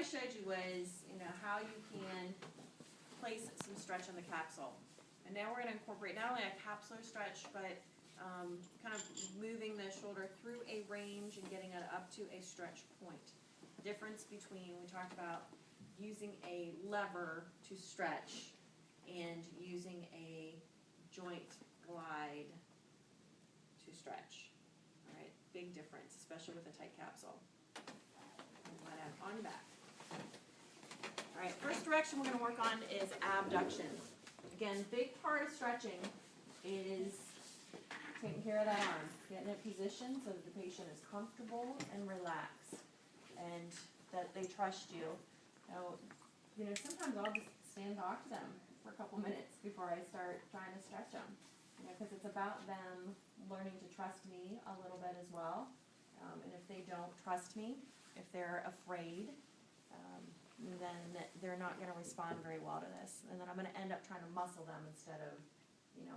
showed you was, how you can place some stretch on the capsule. And now we're going to incorporate not only a capsular stretch, but kind of moving the shoulder through a range and getting it up to a stretch point. Difference between, we talked about using a lever to stretch and using a joint glide to stretch. All right, big difference, especially with a tight capsule. On your back. All right, first direction we're going to work on is abduction. Again, big part of stretching is taking care of that arm, getting it positioned so that the patient is comfortable and relaxed, and that they trust you. Now, sometimes I'll just stand and talk to them for a couple minutes before I start trying to stretch them, because it's about them learning to trust me a little bit as well. And if they don't trust me, if they're afraid, then they're not going to respond very well to this. And then I'm going to end up trying to muscle them instead of,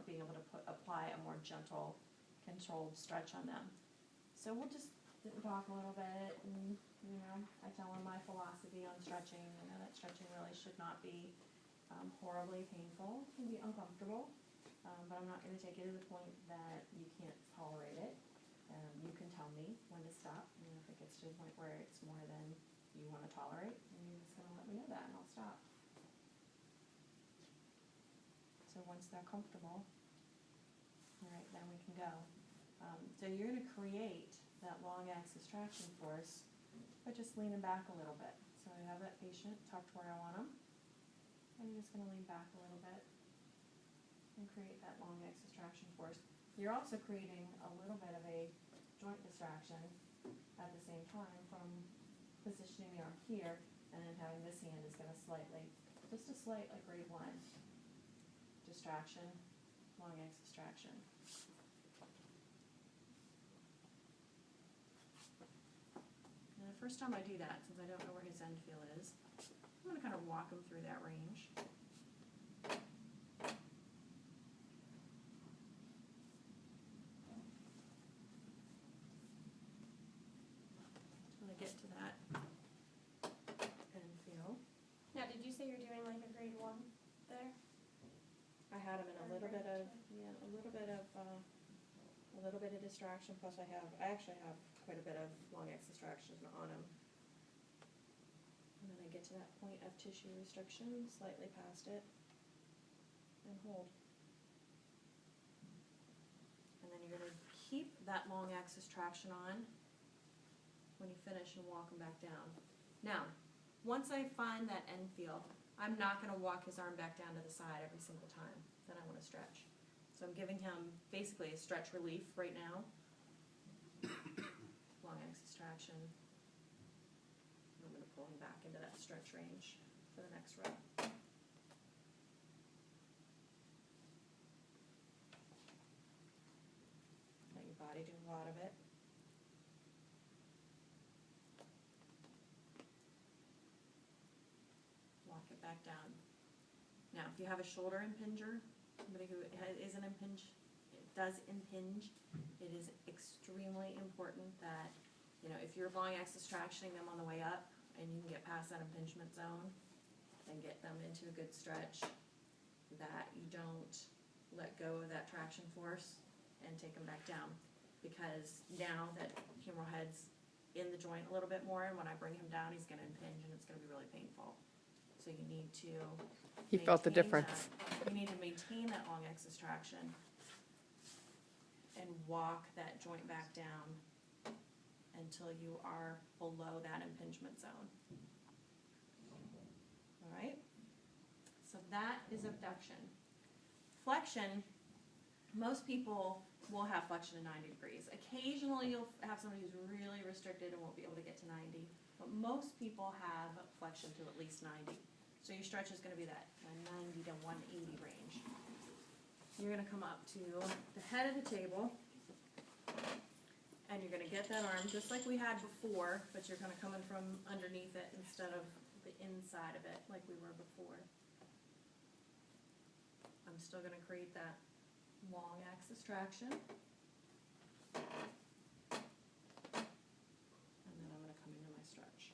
being able to apply a more gentle, controlled stretch on them. So we'll just sit and talk a little bit, and, I tell them my philosophy on stretching. That stretching really should not be horribly painful. It can be uncomfortable, but I'm not going to take it to the point that you can't tolerate it. You can tell me when to stop. If it gets to the point where it's more than you want to tolerate, and you're just going to let me know that, and I'll stop. So once they're comfortable, all right, then we can go. So you're going to create that long axis traction force by just leaning back a little bit. So I have that patient tucked where I want them, and you're just going to lean back a little bit and create that long axis traction force. You're also creating a little bit of a joint distraction at the same time from positioning the arm here, and then having this hand is going to just a slight grade 1 distraction, long axis traction. And the first time I do that, since I don't know where his end feel is, I'm going to kind of walk him through that range. Get to that and feel. Now, did you say you're doing like a grade 1 there? I had him in a little bit of distraction. Plus, I actually have quite a bit of long axis distraction on him. And then I get to that point of tissue restriction, slightly past it, and hold. And then you're going to keep that long axis traction on when you finish and walk him back down. Now, once I find that end feel, I'm not going to walk his arm back down to the side every single time that I want to stretch. So I'm giving him basically a stretch relief right now. Long axis traction. I'm going to pull him back into that stretch range for the next rep. Let your body do a lot of it. Back down. Now, if you have a shoulder impinger, somebody who does impinge, it is extremely important that, if you're long axis tractioning them on the way up and you can get past that impingement zone and get them into a good stretch, that you don't let go of that traction force and take them back down. Because now that humeral head's in the joint a little bit more, and when I bring him down, he's going to impinge and it's going to be really painful. So you need to He felt the difference. You need to maintain that long axis traction and walk that joint back down until you are below that impingement zone. All right? So that is abduction. Flexion, most people will have flexion at 90 degrees. Occasionally you'll have somebody who's really restricted and won't be able to get to 90. But most people have flexion to at least 90. So your stretch is going to be that 90 to 180 range. You're going to come up to the head of the table, and you're going to get that arm just like we had before, but you're kind of coming from underneath it instead of the inside of it like we were before. I'm still going to create that long axis traction. And then I'm going to come into my stretch.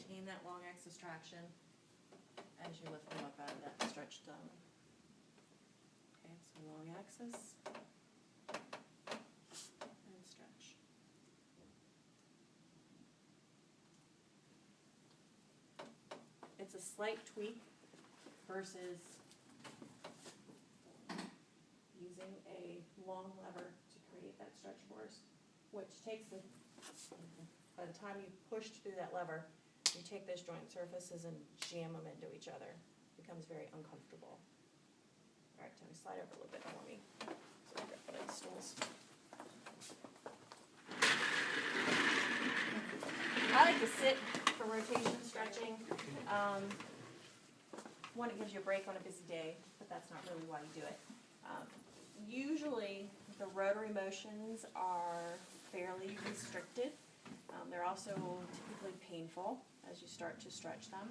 maintain that long axis traction as you lift them up out of that stretched zone. Okay, so long axis and stretch. It's a slight tweak versus using a long lever to create that stretch force, which takes the, by the time you push through that lever, you take those joint surfaces and jam them into each other. It becomes very uncomfortable. All right, Tony, slide over a little bit for me. So I've got one of the stools. I like to sit for rotation stretching. One, it gives you a break on a busy day, but that's not really why you do it. Usually, the rotary motions are fairly restricted. They're also typically painful as you start to stretch them.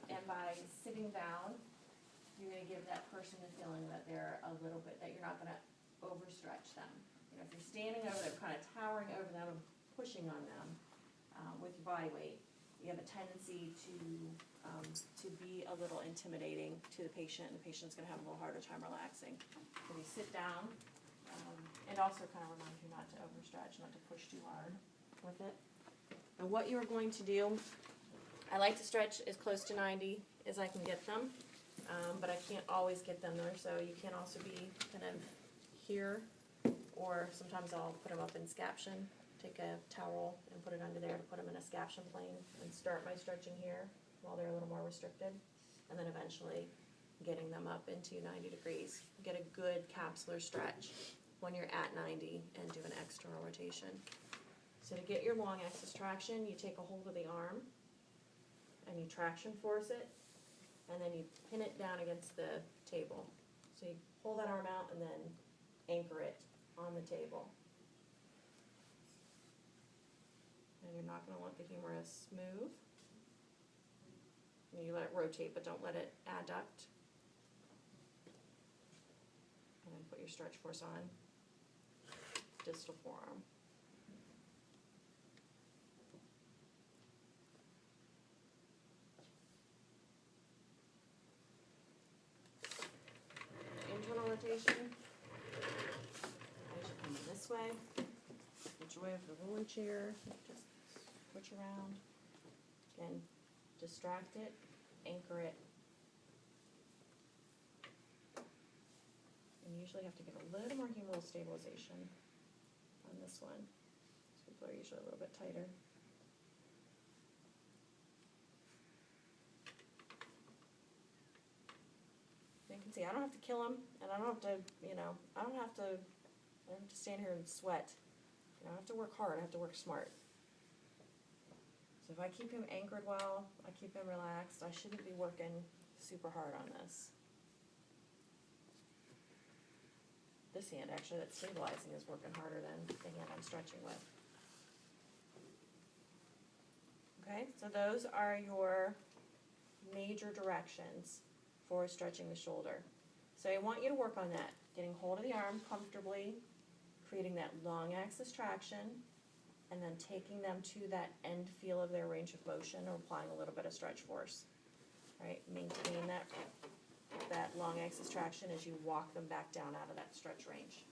And by sitting down, you're going to give that person the feeling that they're a little bit, that you're not going to overstretch them. You know, if you're standing over them, kind of towering over them and pushing on them with your body weight, you have a tendency to be a little intimidating to the patient, and the patient's going to have a little harder time relaxing. So you sit down, and also kind of reminds you not to overstretch, not to push too hard with it. And what you're going to do, I like to stretch as close to 90 as I can get them, but I can't always get them there, so you can also be kind of here, or sometimes I'll put them up in scaption, take a towel and put it under there to put them in a scaption plane and start my stretching here while they're a little more restricted, and then eventually getting them up into 90 degrees. Get a good capsular stretch when you're at 90 and do an external rotation. So to get your long axis traction, you take a hold of the arm and you traction force it, and then you pin it down against the table. So you pull that arm out and then anchor it on the table. And you're not going to want the humerus move. You let it rotate, but don't let it adduct. And then put your stretch force on. Distal forearm. Internal rotation. I should come this way. Switch away from the rolling chair. Just switch around. Again, distract it, anchor it. And you usually have to get a little more humeral stabilization on this one. These people are usually a little bit tighter. You can see I don't have to kill them, and I don't have to, I don't have to stand here and sweat. I don't have to work hard, I have to work smart. So if I keep him anchored well, I keep him relaxed, I shouldn't be working super hard on this. This hand, actually, that's stabilizing is working harder than the hand I'm stretching with. Okay, so those are your major directions for stretching the shoulder. So I want you to work on that, getting hold of the arm comfortably, creating that long axis traction, and then taking them to that end feel of their range of motion or applying a little bit of stretch force. Right, maintain that long axis traction as you walk them back down out of that stretch range.